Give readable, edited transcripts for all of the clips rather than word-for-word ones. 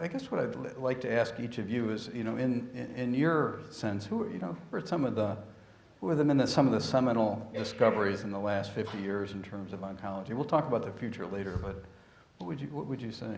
I guess what I'd like to ask each of you is, in your sense, who are some of the some of the seminal discoveries in the last 50 years in terms of oncology? We'll talk about the future later, but what would you say?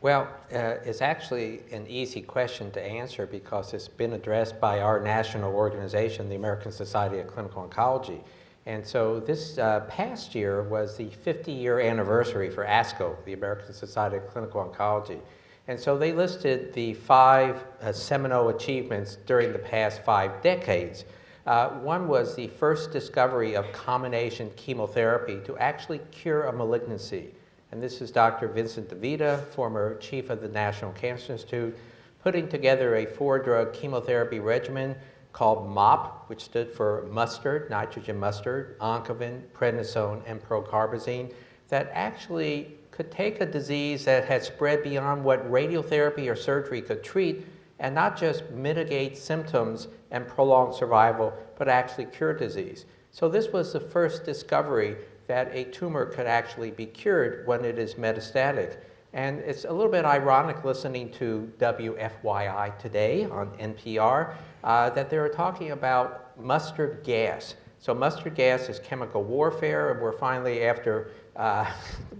Well, it's actually an easy question to answer because it's been addressed by our national organization, the American Society of Clinical Oncology. And so this past year was the 50-year anniversary for ASCO, the American Society of Clinical Oncology. And so they listed the 5 seminal achievements during the past 5 decades. One was the first discovery of combination chemotherapy to actually cure a malignancy. And this is Dr. Vincent DeVita, former chief of the National Cancer Institute, putting together a 4-drug chemotherapy regimen called MOP, which stood for mustard, nitrogen mustard, oncovin, prednisone, and procarbazine, that actually could take a disease that had spread beyond what radiotherapy or surgery could treat and not just mitigate symptoms and prolong survival, but actually cure disease. So this was the first discovery that a tumor could actually be cured when it is metastatic. And it's a little bit ironic listening to WFYI today on NPR that they were talking about mustard gas. So mustard gas is chemical warfare, and we're finally, after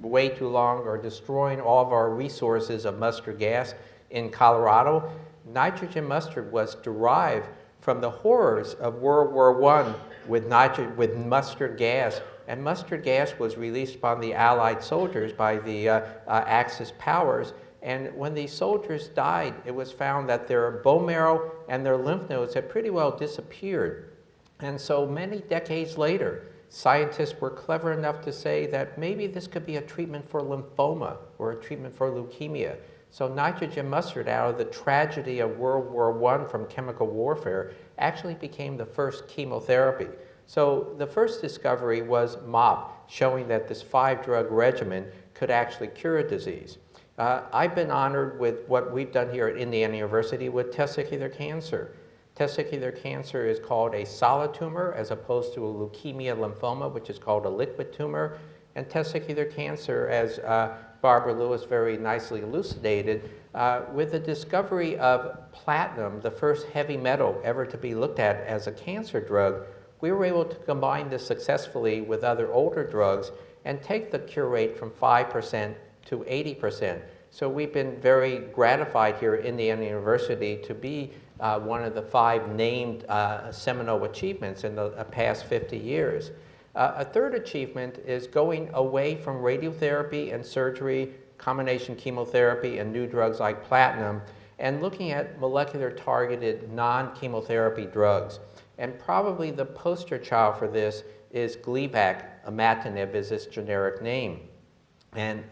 way too long, are destroying all of our resources of mustard gas in Colorado. Nitrogen mustard was derived from the horrors of World War I with mustard gas. And mustard gas was released upon the Allied soldiers by the Axis powers. And when these soldiers died, it was found that their bone marrow and their lymph nodes had pretty well disappeared. And so many decades later, scientists were clever enough to say that maybe this could be a treatment for lymphoma or a treatment for leukemia. So nitrogen mustard, out of the tragedy of World War I from chemical warfare, actually became the first chemotherapy. So the first discovery was MOP, showing that this 5-drug regimen could actually cure a disease. I've been honored with what we've done here at Indiana University with testicular cancer. Testicular cancer is called a solid tumor as opposed to a leukemia lymphoma, which is called a liquid tumor. And testicular cancer, as Barbara Lewis very nicely elucidated, with the discovery of platinum, the first heavy metal ever to be looked at as a cancer drug, we were able to combine this successfully with other older drugs and take the cure rate from 5% to 80%. So we've been very gratified here at Indiana University to be one of the 5 named seminal achievements in the past 50 years. A third achievement is going away from radiotherapy and surgery, combination chemotherapy, and new drugs like platinum, and looking at molecular targeted non-chemotherapy drugs. And probably the poster child for this is Gleevec, imatinib is its generic name. And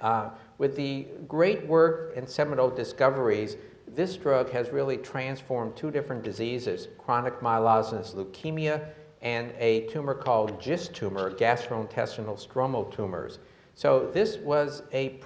with the great work and seminal discoveries, this drug has really transformed 2 different diseases, chronic myelogenous leukemia and a tumor called GIST tumor, gastrointestinal stromal tumors. So this was a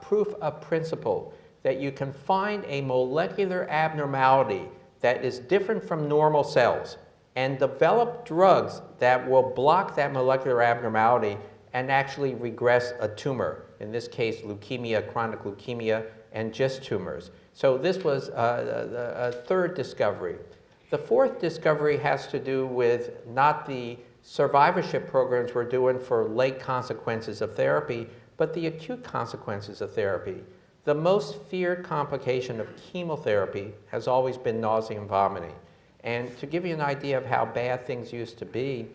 proof of principle that you can find a molecular abnormality that is different from normal cells and develop drugs that will block that molecular abnormality and actually regress a tumor, in this case leukemia, chronic leukemia, and GIST tumors. So this was a third discovery. The fourth discovery has to do with not the survivorship programs we're doing for late consequences of therapy, but the acute consequences of therapy. The most feared complication of chemotherapy has always been nausea and vomiting. And to give you an idea of how bad things used to be,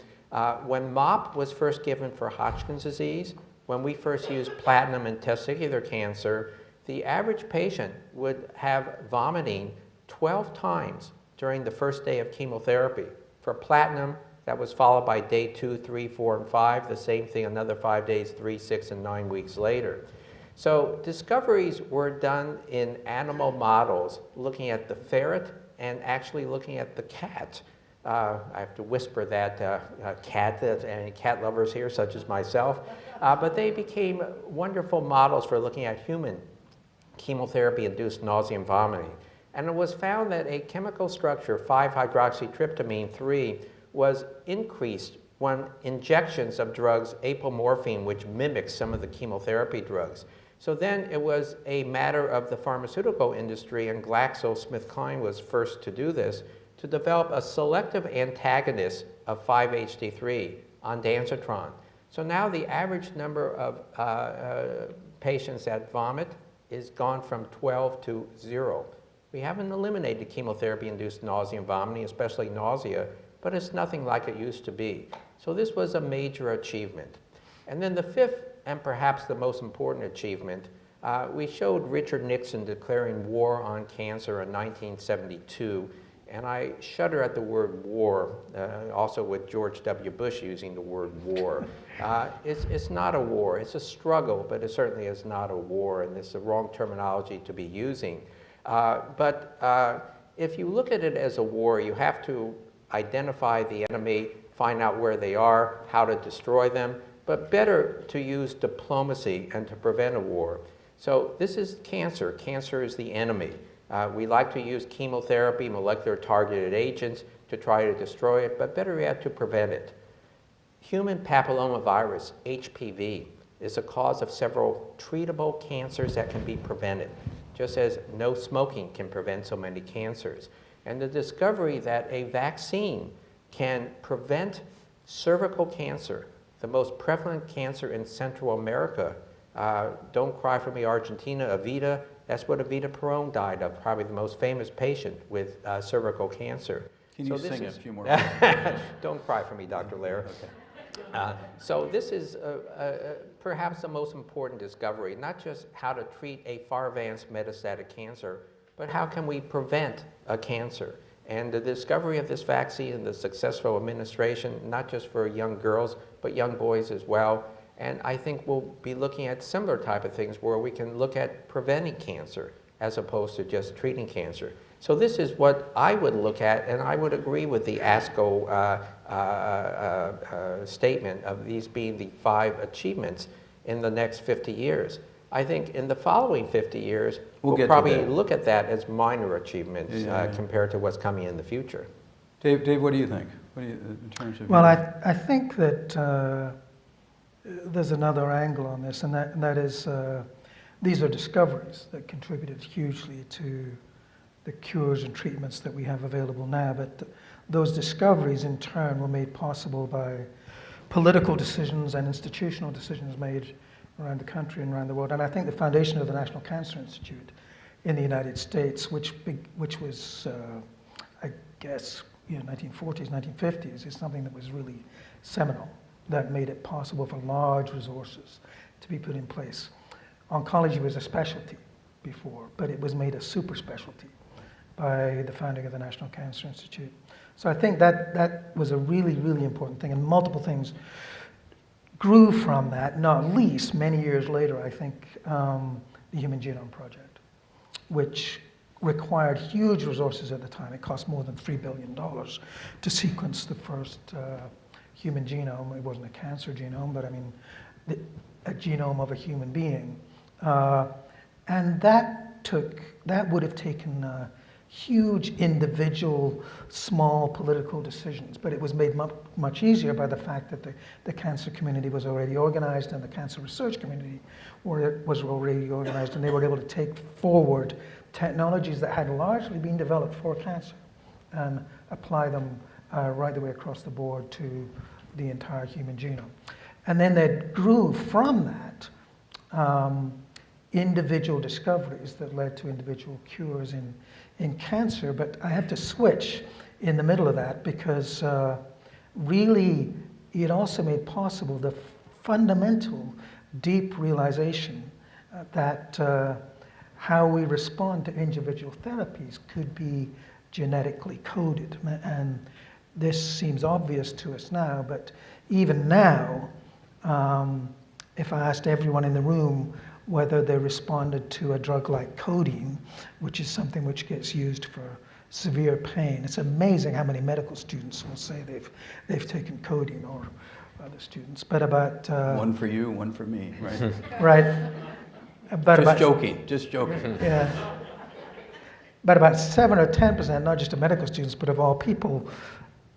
when MOP was first given for Hodgkin's disease, when we first used platinum in testicular cancer, the average patient would have vomiting 12 times during the first day of chemotherapy. For platinum, that was followed by day 2, 3, 4, and 5, the same thing another 5 days, 3, 6, and 9 weeks later. So discoveries were done in animal models, looking at the ferret and actually looking at the cat. I have to whisper that cat, any cat lovers here, such as myself, but they became wonderful models for looking at human chemotherapy-induced nausea and vomiting. And it was found that a chemical structure, 5-hydroxytryptamine 3, was increased when injections of drugs, apomorphine, which mimics some of the chemotherapy drugs. So then it was a matter of the pharmaceutical industry, and GlaxoSmithKline was first to do this, to develop a selective antagonist of 5-HT3 ondansetron. So now the average number of patients that vomit is gone from 12 to 0. We haven't eliminated chemotherapy-induced nausea and vomiting, especially nausea, but it's nothing like it used to be. So this was a major achievement. And then the fifth, and perhaps the most important achievement, we showed Richard Nixon declaring war on cancer in 1972, and I shudder at the word war, also with George W. Bush using the word war. It's not a war, it's a struggle, but it certainly is not a war, and it's the wrong terminology to be using. But if you look at it as a war, you have to identify the enemy, find out where they are, how to destroy them, but better to use diplomacy and to prevent a war. So this is cancer. Cancer is the enemy. We like to use chemotherapy, molecular targeted agents to try to destroy it, but better yet to prevent it. Human papillomavirus, HPV, is a cause of several treatable cancers that can be prevented, just as no smoking can prevent so many cancers. And the discovery that a vaccine can prevent cervical cancer, the most prevalent cancer in Central America. Don't cry for me, Argentina, Evita. That's what Evita Peron died of, probably the most famous patient with cervical cancer. Can you sing a few more? Don't cry for me, Dr. Loehrer. Okay. So this is perhaps the most important discovery, not just how to treat a far advanced metastatic cancer, but how can we prevent a cancer? And the discovery of this vaccine and the successful administration, not just for young girls, but young boys as well. And I think we'll be looking at similar type of things where we can look at preventing cancer as opposed to just treating cancer. So this is what I would look at, and I would agree with the ASCO statement of these being the 5 achievements in the next 50 years. I think in the following 50 years, we'll probably look at that as minor achievements compared to what's coming in the future. Dave, what do you think? What do you, in terms of? Well, I think that there's another angle on this, and that is these are discoveries that contributed hugely to the cures and treatments that we have available now. But those discoveries, in turn, were made possible by political decisions and institutional decisions made around the country and around the world. And I think the foundation of the National Cancer Institute in the United States, which was, I guess, 1940s, 1950s, is something that was really seminal, that made it possible for large resources to be put in place. Oncology was a specialty before, but it was made a super specialty by the founding of the National Cancer Institute. So I think that was a really, really important thing, and multiple things grew from that, not least, many years later, I think, the Human Genome Project, which required huge resources at the time. It cost more than $3 billion to sequence the first human genome. It wasn't a cancer genome, but I mean, a genome of a human being. And that would have taken huge individual, small political decisions, but it was made much easier by the fact that the cancer community was already organized and the cancer research community was already organized, and they were able to take forward technologies that had largely been developed for cancer and apply them right the way across the board to the entire human genome. And then they grew from that individual discoveries that led to individual cures in cancer. But I have to switch in the middle of that because really it also made possible the fundamental deep realization that how we respond to individual therapies could be genetically coded. And this seems obvious to us now, but even now, if I asked everyone in the room whether they responded to a drug like codeine, which is something which gets used for severe pain, it's amazing how many medical students will say they've taken codeine, or other students. But about one for you, one for me, right? Right. Just joking. Yeah. But about 7 or 10%, not just of medical students, but of all people,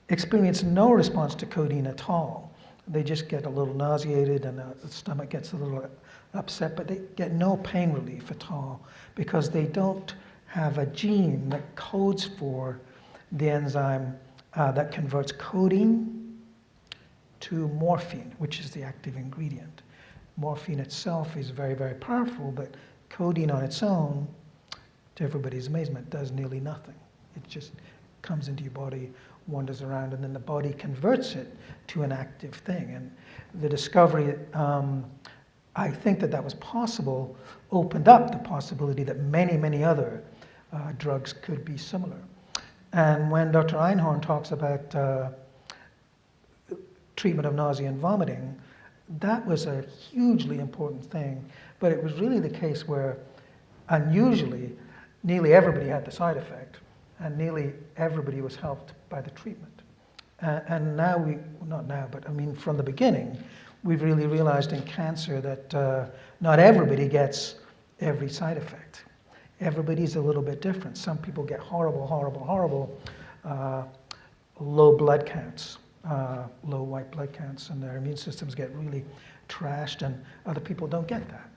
experience no response to codeine at all. They just get a little nauseated, and the stomach gets a little upset, but they get no pain relief at all because they don't have a gene that codes for the enzyme that converts codeine to morphine, which is the active ingredient. Morphine itself is very, very powerful, but codeine on its own, to everybody's amazement, does nearly nothing. It just comes into your body, wanders around, and then the body converts it to an active thing. And the discovery, I think that was possible, opened up the possibility that many, many other drugs could be similar. And when Dr. Einhorn talks about treatment of nausea and vomiting, that was a hugely important thing, but it was really the case where unusually nearly everybody had the side effect and nearly everybody was helped by the treatment. And now not now, but I mean from the beginning, we've really realized in cancer that not everybody gets every side effect. Everybody's a little bit different. Some people get horrible low blood counts, low white blood counts, and their immune systems get really trashed, and other people don't get that.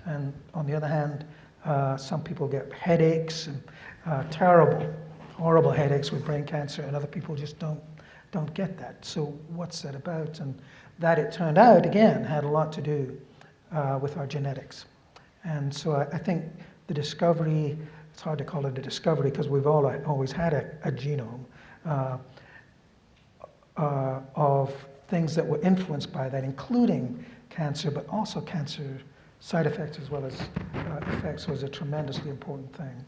And on the other hand, some people get headaches and horrible headaches with brain cancer, and other people just don't get that. So what's that about? And that, it turned out, again, had a lot to do with our genetics. And so I think the discovery, it's hard to call it a discovery because we've always had a genome of things that were influenced by that, including cancer, but also cancer side effects as well as effects, was a tremendously important thing.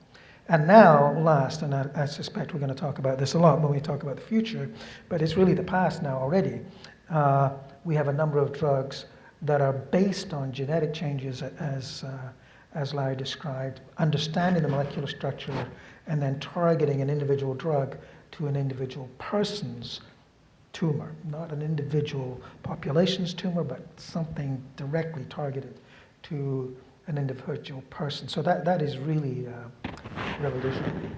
And now, last, and I suspect we're going to talk about this a lot when we talk about the future, but it's really the past now already. We have a number of drugs that are based on genetic changes, as Larry described, understanding the molecular structure and then targeting an individual drug to an individual person's tumor, not an individual population's tumor, but something directly targeted to an individual person. So that is really revolutionary.